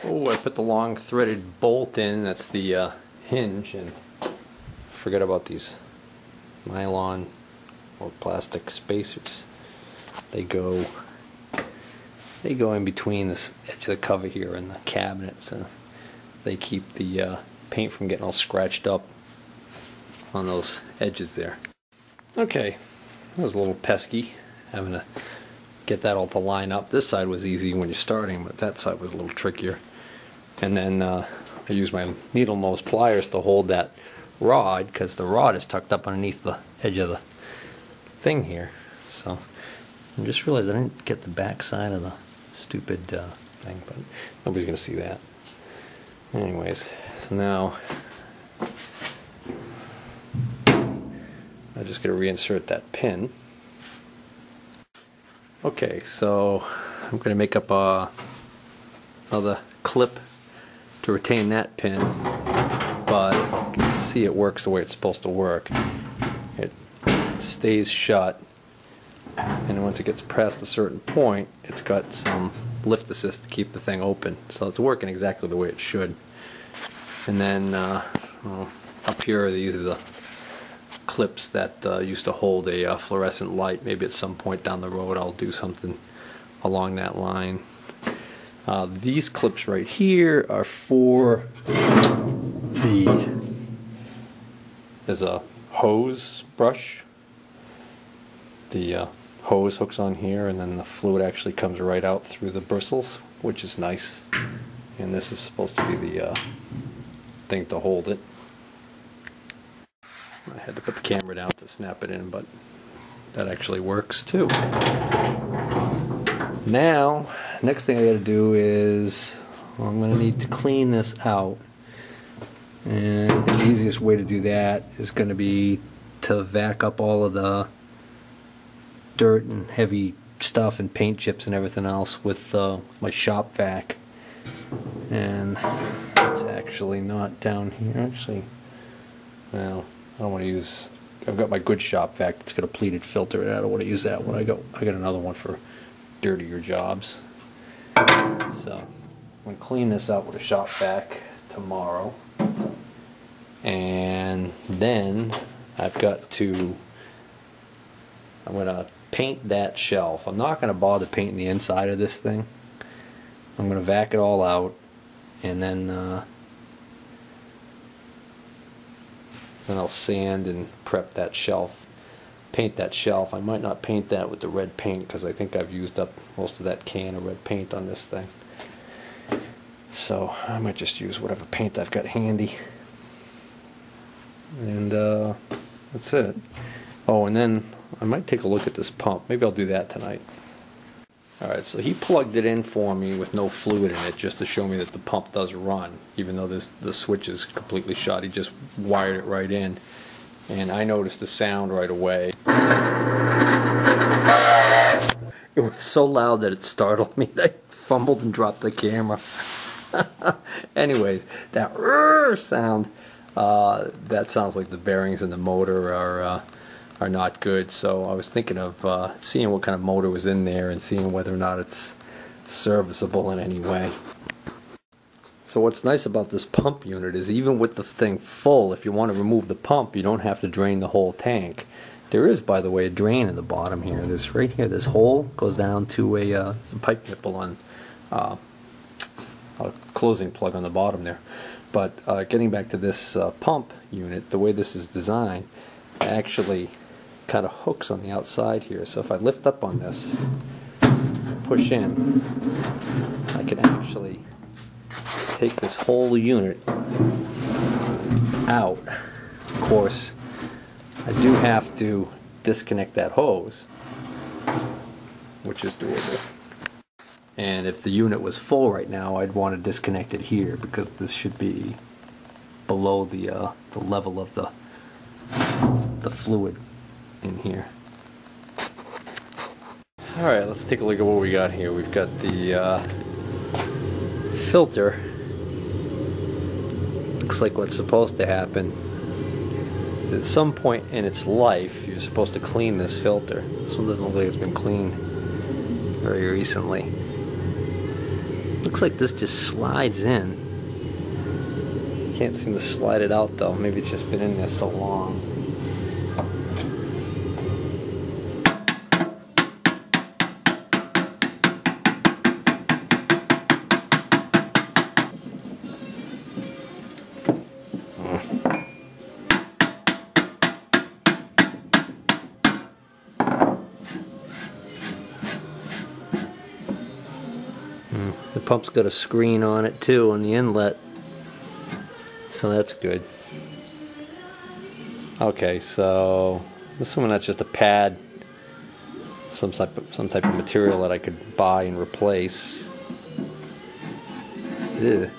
Oh, I put the long threaded bolt in, that's the hinge, and forget about these nylon or plastic spacers. They go in between this edge of the cover here and the cabinets, and they keep the paint from getting all scratched up on those edges there. Okay, that was a little pesky, having to get that all to line up. This side was easy when you're starting, but that side was a little trickier. And then I used my needle nose pliers to hold that rod, because the rod is tucked up underneath the edge of the thing here. So I just realized I didn't get the back side of the stupid thing, but nobody's going to see that. Anyways, so now I'm just going to reinsert that pin. Okay, so I'm going to make up another clip to retain that pin, but see, it works the way it's supposed to work. It stays shut, and once it gets past a certain point, it's got some lift assist to keep the thing open, so it's working exactly the way it should. And then well, up here, these are the clips that used to hold a fluorescent light. Maybe at some point down the road I'll do something along that line. These clips right here are for there's a hose brush. The hose hooks on here, and then the fluid actually comes right out through the bristles, which is nice. And this is supposed to be the thing to hold it. I had to put the camera down to snap it in, but that actually works too. Now, next thing I got to do is, well, I'm going to need to clean this out. And I think the easiest way to do that is going to be to vac up all of the dirt and heavy stuff and paint chips and everything else with my shop vac. And it's actually not down here. Actually, well, I don't want to use. I've got my good shop vac that's got a pleated filter, and I don't want to use that one. I got another one for dirtier jobs. So I'm going to clean this out with a shop vac tomorrow, and then I'm going to paint that shelf. I'm not going to bother painting the inside of this thing. I'm going to vac it all out, and then I'll sand and prep that shelf, paint that shelf. I might not paint that with the red paint, because I think I've used up most of that can of red paint on this thing. So I might just use whatever paint I've got handy. And that's it. Oh, and then I might take a look at this pump. Maybe I'll do that tonight. Alright, so he plugged it in for me with no fluid in it, just to show me that the pump does run, even though the switch is completely shut. He just wired it right in, and I noticed the sound right away. It was so loud that it startled me. I fumbled and dropped the camera. Anyways, that sound, that sounds like the bearings in the motor are not good. So I was thinking of seeing what kind of motor was in there and seeing whether or not it's serviceable in any way. So what's nice about this pump unit is, even with the thing full, if you want to remove the pump, you don't have to drain the whole tank. There is, by the way, a drain in the bottom here. This right here, this hole goes down to some pipe nipple on a closing plug on the bottom there. But getting back to this pump unit, the way this is designed, it actually kind of hooks on the outside here. So if I lift up on this, push in, I can actually take this whole unit out. Of course, I do have to disconnect that hose, which is doable. And if the unit was full right now, I'd want to disconnect it here, because this should be below the level of the fluid in here. Alright, let's take a look at what we got here. We've got the filter. Looks like what's supposed to happen is, at some point in its life, you're supposed to clean this filter. This one doesn't look like it's been cleaned very recently. Looks like this just slides in. Can't seem to slide it out though. Maybe it's just been in there so long. The pump's got a screen on it too on the inlet, so that's good. Okay, so assuming that's just a pad, some type of material that I could buy and replace. Ugh.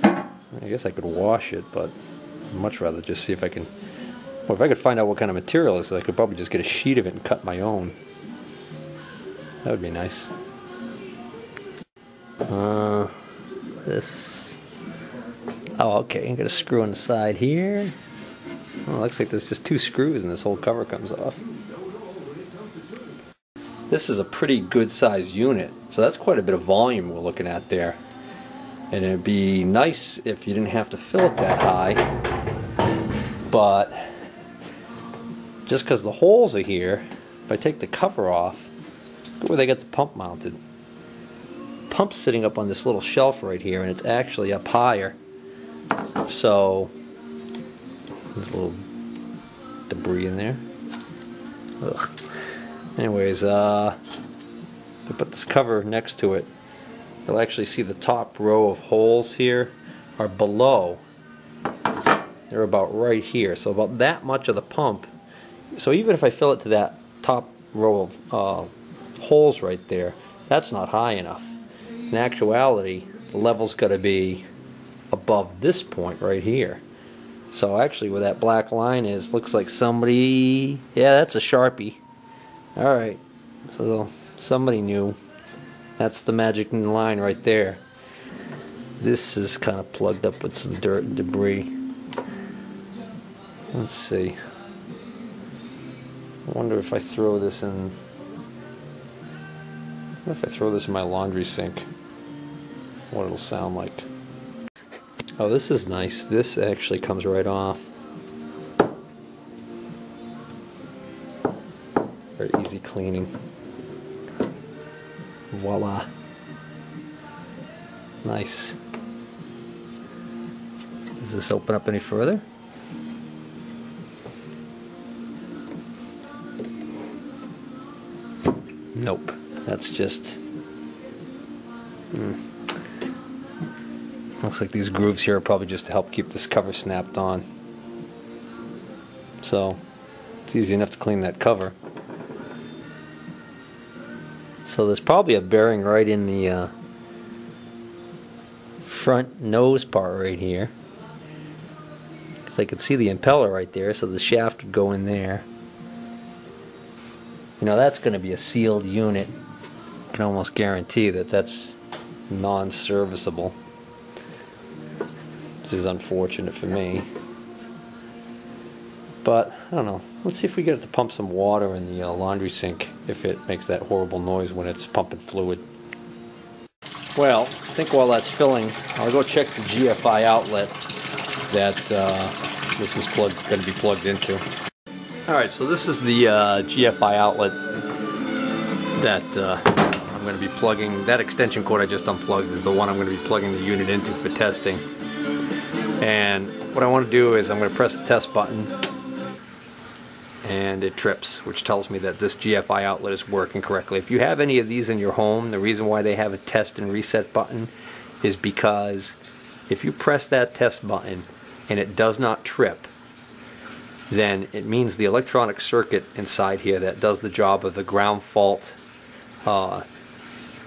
I guess I could wash it, but I'd much rather just see if I can. Well, if I could find out what kind of material it is, I could probably just get a sheet of it and cut my own. That would be nice. This. Oh, okay. I got a screw on the side here. Oh, looks like there's just 2 screws and this whole cover comes off. This is a pretty good size unit, so that's quite a bit of volume we're looking at there. And it'd be nice if you didn't have to fill it that high, but just because the holes are here, if I take the cover off, look where they got the pump mounted. Pump's sitting up on this little shelf right here, and it's actually up higher. So there's a little debris in there. Ugh. Anyways, I put this cover next to it. You'll actually see the top row of holes here are below. They're about right here, so about that much of the pump. So even if I fill it to that top row of holes right there, that's not high enough. In actuality, the level's got to be above this point right here. So actually where that black line is, looks like somebody, yeah, that's a Sharpie. Alright, so somebody knew. That's the magic line right there. This is kind of plugged up with some dirt and debris. Let's see. I wonder if I throw this in. What if I throw this in my laundry sink? What it'll sound like. Oh, this is nice. This actually comes right off. Very easy cleaning. Voila. Nice. Does this open up any further? Nope. That's just... Looks like these grooves here are probably just to help keep this cover snapped on. So, it's easy enough to clean that cover. So there's probably a bearing right in the front nose part right here. Because I could see the impeller right there, so the shaft would go in there. You know, that's going to be a sealed unit. I can almost guarantee that that's non-serviceable, which is unfortunate for me. But, I don't know. Let's see if we get it to pump some water in the laundry sink, if it makes that horrible noise when it's pumping fluid. Well, I think while that's filling, I'll go check the GFI outlet that this is going to be plugged into. Alright, so this is the GFI outlet that I'm going to be plugging. That extension cord I just unplugged is the one I'm going to be plugging the unit into for testing. And what I want to do is I'm going to press the test button, and it trips, which tells me that this GFI outlet is working correctly. If you have any of these in your home, the reason why they have a test and reset button is because if you press that test button and it does not trip, then it means the electronic circuit inside here that does the job of the ground fault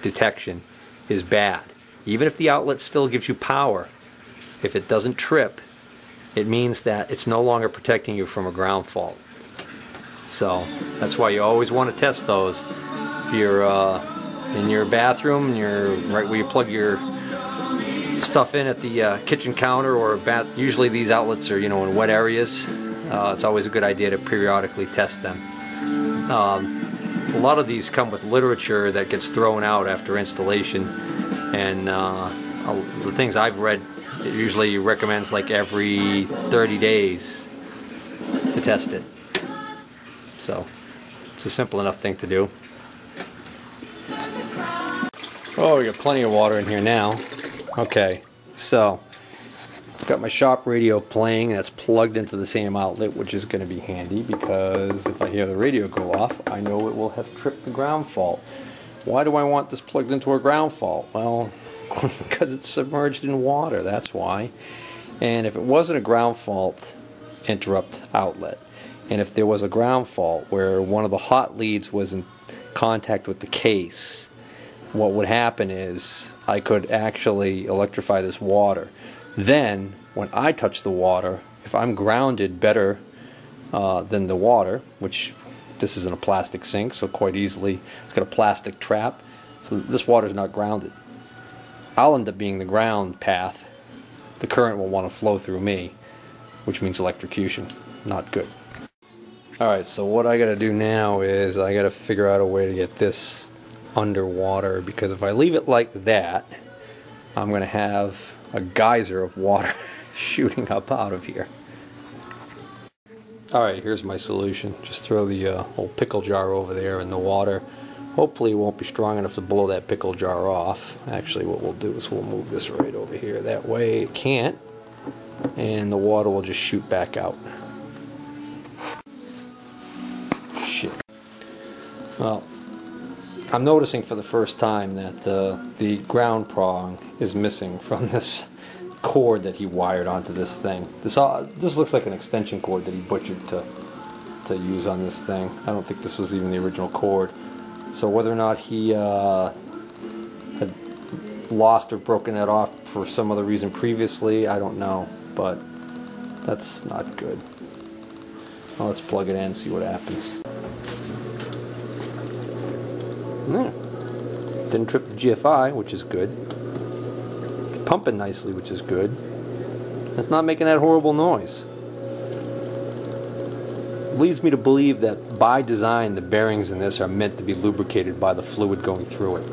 detection is bad. Even if the outlet still gives you power, if it doesn't trip, it means that it's no longer protecting you from a ground fault. So that's why you always want to test those. If you're in your bathroom, you're right where you plug your stuff in at the kitchen counter or usually these outlets are, you know, in wet areas. It's always a good idea to periodically test them. a lot of these come with literature that gets thrown out after installation, and the things I've read, it usually recommends like every 30 days to test it. So it's a simple enough thing to do. Oh, we got plenty of water in here now. Okay, so I've got my shop radio playing, and it's plugged into the same outlet, which is going to be handy because if I hear the radio go off, I know it will have tripped the ground fault. Why do I want this plugged into a ground fault? Well, because it's submerged in water, that's why. And if it wasn't a ground fault, interrupt outlet. And if there was a ground fault where one of the hot leads was in contact with the case, what would happen is I could actually electrify this water. Then, when I touch the water, if I'm grounded better than the water, which this isn't a plastic sink, so quite easily it's got a plastic trap, so this water is not grounded. I'll end up being the ground path. The current will want to flow through me, which means electrocution. Not good. Alright, so what I gotta do now is I gotta figure out a way to get this underwater, because if I leave it like that, I'm gonna have a geyser of water shooting up out of here. Alright, here's my solution. Just throw the old pickle jar over there in the water. Hopefully it won't be strong enough to blow that pickle jar off. Actually, what we'll do is we'll move this right over here. That way it can't, and the water will just shoot back out. Shit. Well, I'm noticing for the first time that the ground prong is missing from this cord that he wired onto this thing. This looks like an extension cord that he butchered to use on this thing. I don't think this was even the original cord. So whether or not he had lost or broken that off for some other reason previously, I don't know. But that's not good. Well, let's plug it in and see what happens. Yeah. Didn't trip the GFI, which is good. Pumping nicely, which is good. It's not making that horrible noise. Leads me to believe that by design the bearings in this are meant to be lubricated by the fluid going through it.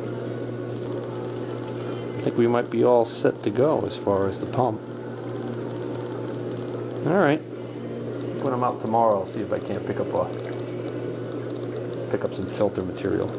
I think we might be all set to go as far as the pump. Alright. When I'm out tomorrow, I'll see if I can't pick up some filter material.